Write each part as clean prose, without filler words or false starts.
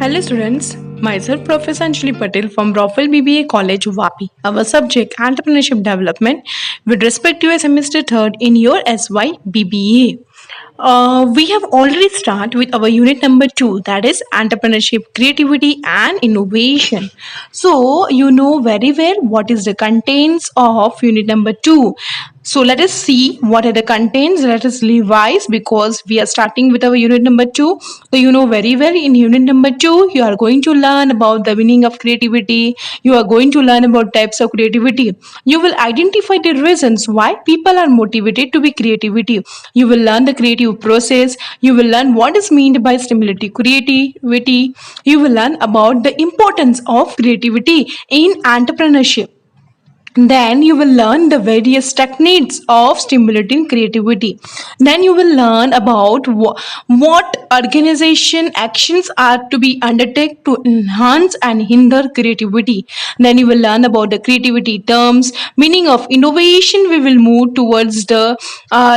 Hello students, myself Professor Anjali Patel from Raffle BBA College, Vapi. Our subject Entrepreneurship Development with respect to a semester third in your SY BBA. We have already started with our unit number 2, that is entrepreneurship, creativity and innovation. So you know very well what is the contents of unit number 2. So let us see what are the contents. Let us revise because we are starting with our unit number 2. So you know very well in unit number 2 you are going to learn about the meaning of creativity. You are going to learn about types of creativity. You will identify the reasons why people are motivated to be creativity. You will learn the creative process. You will learn what is meant by stimulative creativity. You will learn about the importance of creativity in entrepreneurship. Then you will learn the various techniques of stimulating creativity. Then you will learn about what organization actions are to be undertaken to enhance and hinder creativity. Then you will learn about the creativity terms, meaning of innovation. We will move towards the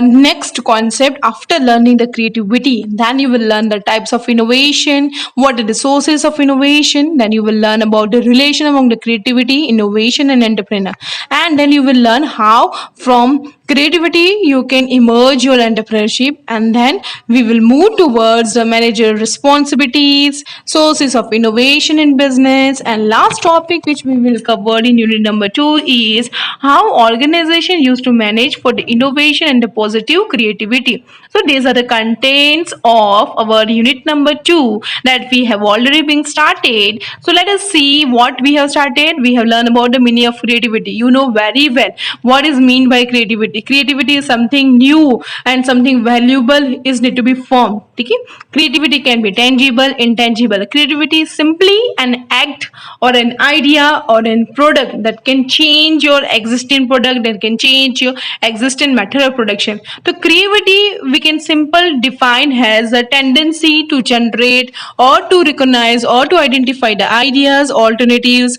next concept after learning the creativity. Then you will learn the types of innovation, what are the sources of innovation. Then you will learn about the relation among the creativity, innovation and entrepreneur. And then you will learn how from creativity you can emerge your entrepreneurship. And then we will move towards the manager responsibilities, sources of innovation in business, and last topic which we will cover in unit number 2 is how organization used to manage for the innovation and the positive creativity. So these are the contents of our unit number 2 that we have already been started. So let us see what we have started. We have learned about the meaning of creativity. You know very well what is mean by creativity. Creativity is something new and something valuable is need to be formed. Okay? Creativity can be tangible, intangible. Creativity is simply an act or an idea or a product that can change your existing product, that can change your existing method of production. So creativity we can simple define as a tendency to generate or to recognize or to identify the ideas, alternatives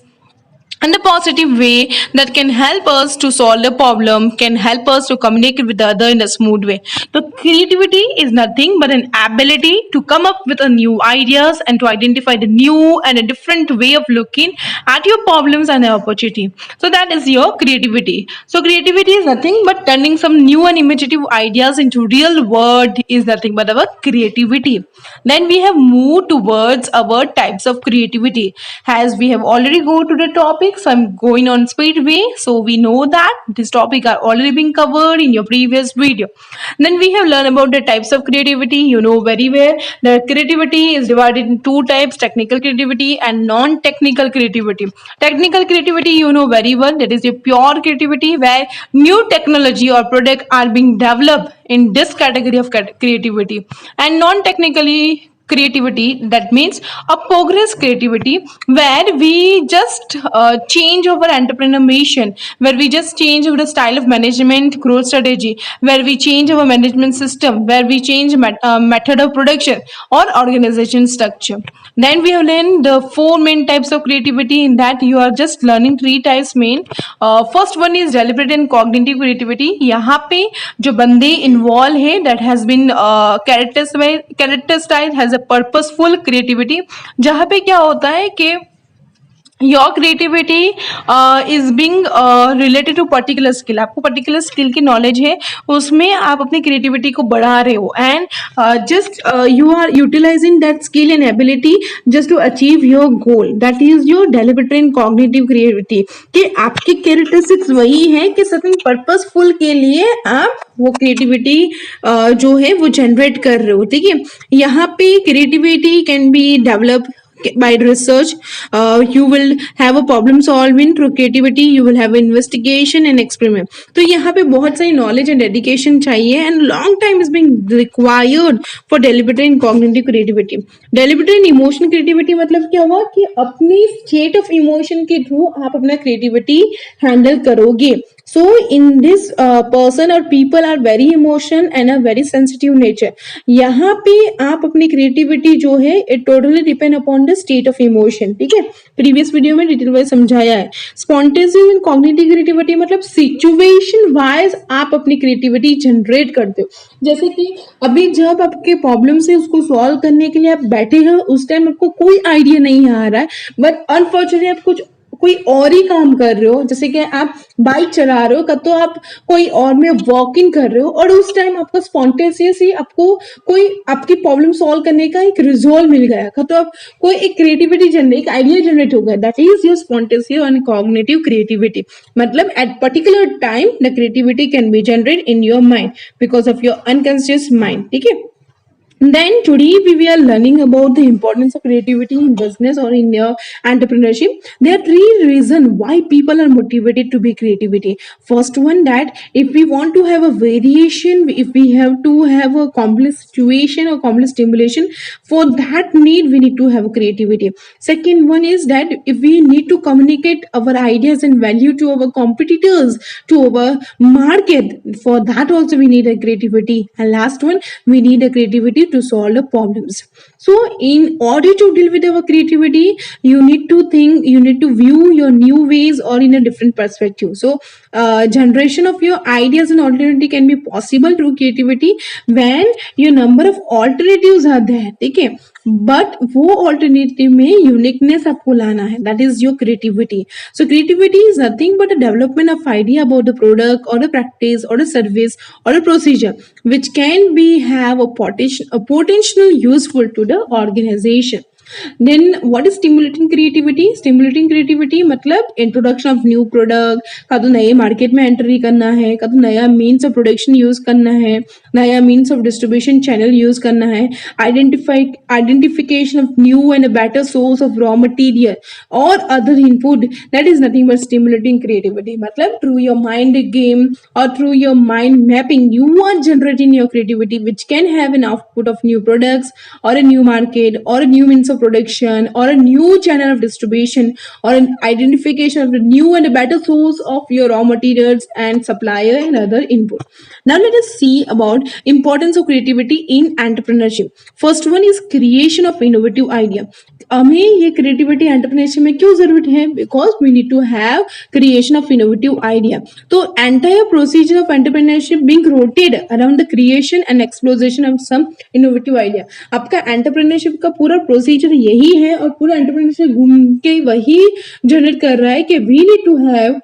and the positive way that can help us to solve the problem, can help us to communicate with the other in a smooth way. So creativity is nothing but an ability to come up with a new ideas and to identify the new and a different way of looking at your problems and opportunity. So that is your creativity. So creativity is nothing but turning some new and imaginative ideas into real world is nothing but our creativity. Then we have moved towards our types of creativity. As we have already go to the topic, so I'm going on speedway. So we know that this topic are already being covered in your previous video. Then we have learned about the types of creativity. You know very well that creativity is divided in two types: technical creativity and non-technical creativity. Technical creativity, you know very well, that is a pure creativity where new technology or product are being developed in this category of creativity. And non-technically creativity, that means a progress creativity where we just change our entrepreneur mission, where we just change our style of management, growth strategy, where we change our management system, where we change method of production or organization structure. Then we have learned the four main types of creativity. In that you are just learning three types main. First one is deliberate and cognitive creativity. यहाँ पे जो बंदे involve है that has been characterized has a purposeful creativity, जहाँ पे क्या होता है कि your creativity is being related to particular skill. आपको पर्टिकुलर स्किल की नॉलेज है, उसमें आप अपनी क्रिएटिविटी को बढ़ा रहे हो and just you are utilising that skill and ability just to achieve your goal. That is your deliberate and cognitive creativity. कि आपकी कैरेक्टरिस्टिक्स वही है कि सर्टेन पर्पसफुल के लिए आप वो क्रिएटिविटी जो है वो जनरेट कर रहे हो. ठीक है, यहाँ पे creativity can be develop by research. You will have a problem solving through creativity. You will have investigation and experiment. तो यहाँ पे बहुत सारी knowledge and dedication चाहिए and long time is being required for deliberate and cognitive creativity. Deliberate and emotional creativity मतलब क्या हुआ कि अपनी state of emotion के through आप अपना creativity handle करोगे. So in this person or people are very emotion and a very sensitive nature. यहाँ पे आप अपनी क्रिएटिविटी जो है it totally depend upon the state of emotion. ठीक है, प्रीवियस वीडियो में डिटेल वाइज समझाया है. स्पॉन्टेनियस एंड कॉग्निटिव क्रिएटिविटी मतलब सिचुएशन वाइज आप अपनी क्रिएटिविटी जनरेट करते हो. जैसे कि अभी जब आपके प्रॉब्लम से उसको सॉल्व करने के लिए आप बैठे हो, उस टाइम आपको कोई आइडिया नहीं आ रहा है, बट अनफॉर्चुनेटली आप कुछ कोई और ही काम कर रहे हो. जैसे कि आप बाइक चला रहे हो, कब तो आप कोई और में वॉकिंग कर रहे हो, और उस टाइम आपको स्पॉन्टेनियस ही आपको कोई आपकी प्रॉब्लम सॉल्व करने का एक रिजोल्व मिल गया, कब तो आप कोई एक क्रिएटिविटी जनरेट, एक आइडिया जनरेट हो गया. That is your spontaneous and cognitive creativity. मतलब at particular time the creativity can be generate in your mind because of your unconscious mind. ठीक है. Then today we are learning about the importance of creativity in business or in your entrepreneurship. There are three reasons why people are motivated to be creativity. First one, that if we want to have a variation, if we have to have a complex situation or complex stimulation, for that need we need to have creativity. Second one is that if we need to communicate our ideas and value to our competitors, to our market, for that also we need a creativity. And last one, we need a creativity to solve the problems. So in order to deal with our creativity, you need to think, you need to view your new ways or in a different perspective. So generation of your ideas and alternative can be possible through creativity when your number of alternatives are there. ठीक है, but वो alternative में uniqueness आपको लाना है. That is your creativity. So creativity is nothing but a development of idea about the product और a practice और a service और a procedure which can be have a potential useful to the organization. Then what is stimulating creativity? Stimulating creativity मतलब introduction of new product, का तो नए market में entry करना है, का तो नया मीन्स ऑफ प्रोडक्शन यूज करना है, नया means of distribution channel use करना है, identification of new and better source of raw material और other input. That is nothing but stimulating creativity. मतलब through your mind game or through your mind mapping, you are generating your creativity which can have an output of new products or a new market or a new means of production or a new channel of distribution or an identification of a new and a better source of your raw materials and supplier and other input. Now let us see about importance of creativity in entrepreneurship. First one is creation of innovative idea. हमें ये creativity entrepreneurship में क्यों जरूरत है? Because we need to have creation of innovative idea. तो entire procedure of entrepreneurship being rotated around the creation and exploration of some innovative idea. आपका entrepreneurship का पूरा प्रोसीजर यही है और पूरा एंटरप्रेन्योरशिप घूम के वही जनरेट कर रहा है कि वी नीड टू हैव,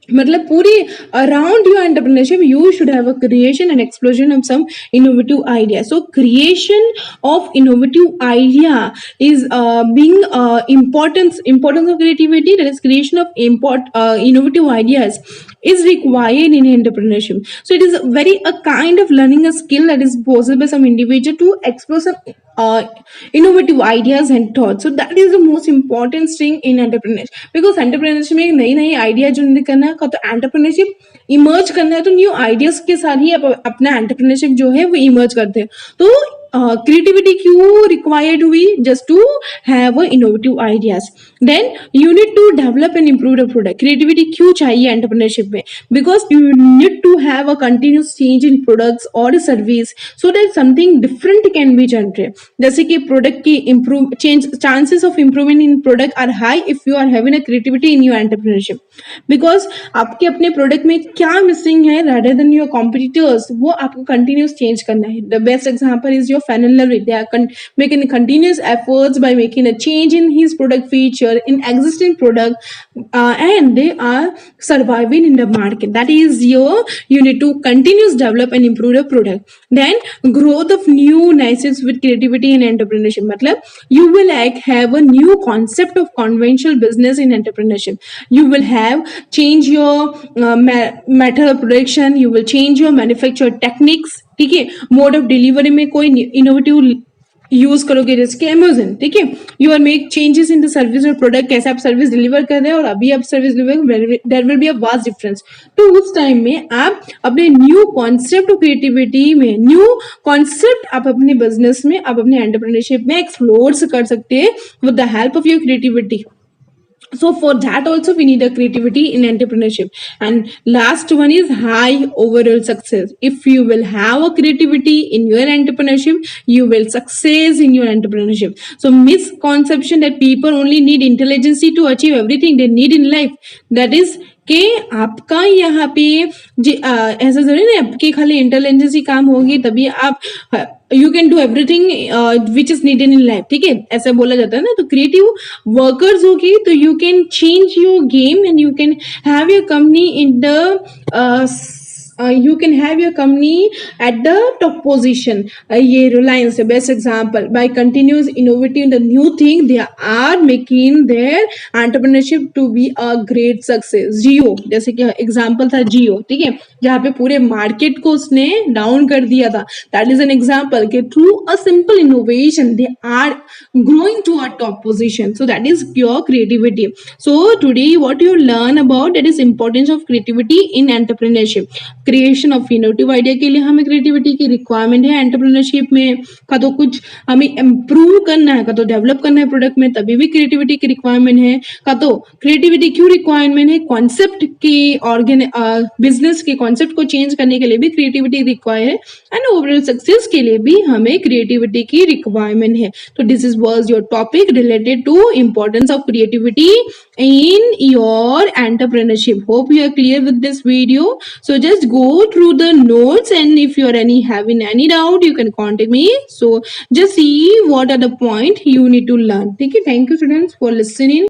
मतलब पूरी around your entrepreneurship you should have a creation and explosion of some innovative idea. So creation of innovative idea is being importance of creativity, that is creation of innovative ideas is required in entrepreneurship. So it is very a kind of learning a skill that is possible by some individual to explore some innovative ideas and thoughts. So that is the most important thing in entrepreneurship, because entrepreneurship में नई नई idea generate करना है, तो entrepreneurship emerge करना है, तो new ideas के साथ ही अपना entrepreneurship जो है वो इमर्ज करते हैं. तो क्रिएटिविटी क्यों रिक्वायर्ड हुई? Just to have innovative ideas. Then you need to develop and improve the product. Creativity क्यों चाहिए एंटरप्रेन्योरशिप में? Because you need to have a continuous change in products और service so that something different can be generate. जैसे कि product की improve change chances of improvement in product are high if you are having a creativity in your entrepreneurship. Because आपके अपने product में क्या missing है rather than your competitors, वो आपको कंटिन्यूस चेंज करना है. The best example is your Fan and Lovely. They are making continuous efforts by making a change in his product feature in existing product, and they are surviving in the market. That is you need to continuously develop and improve the product. Then growth of new niches with creativity and entrepreneurship. मतलब you will have a new concept of conventional business in entrepreneurship. You will have change your method of production. You will change your manufacture techniques. ठीक है, mode of delivery में कोई innovative use करोगे, जैसे कि Amazon. ठीक है, you are make changes in the service और प्रोडक्ट, कैसे आप सर्विस डिलीवर कर रहे हैं और अभी आप service deliver, there will be a vast difference. तो उस टाइम में आप अपने न्यू कॉन्सेप्ट ऑफ क्रिएटिविटी में, न्यू कॉन्सेप्ट आप अपने बिजनेस में, आप अपने एंटरप्रेन्योरशिप में एक्सप्लोर कर सकते हैं with the help of your creativity. So for that also we need a creativity in entrepreneurship. And last one is high overall success. If you will have a creativity in your entrepreneurship, you will success in your entrepreneurship. So misconception that people only need intelligence to achieve everything they need in life, that is कि आपका यहाँ पे ऐसा जरूरी नहीं आपकी खाली intelligence ही काम होगी तभी आप you can do everything which is needed in life, ठीक है, ऐसा बोला जाता है ना. तो क्रिएटिव वर्कर्स होगी तो you can change your game and you can have your company in the you can have your company at the top position. ये Reliance best example, by continuous innovating the new thing they are making their entrepreneurship to be a great success. जियो जैसे कि example था जियो, ठीक है, जहाँ पे पूरे market को उसने डाउन कर दिया था. दैट इज एन एग्जाम्पल कि through a simple innovation they are growing to a top position. So that is your creativity. So today what you learn about, that is importance of creativity in entrepreneurship. Creation of innovative idea के लिए हमें creativity की requirement है entrepreneurship में. का तो कुछ हमें इम्प्रूव करना है, का तो डेवलप करना है प्रोडक्ट में, तभी भी क्रिएटिविटी की रिक्वायरमेंट है. का तो क्रिएटिविटी क्यों रिक्वायरमेंट है, कॉन्सेप्ट की बिजनेस के कॉन्सेप्ट को चेंज करने के लिए भी क्रिएटिविटी रिक्वायर है. एंड ओवरऑल सक्सेस के लिए भी हमें क्रिएटिविटी की रिक्वायरमेंट है. तो this is was your topic related to importance of creativity in your entrepreneurship. Hope you are clear with this video. So just go through the notes, and if you are having any doubt you can contact me. So just see what are the point you need to learn. Okay, thank you students for listening.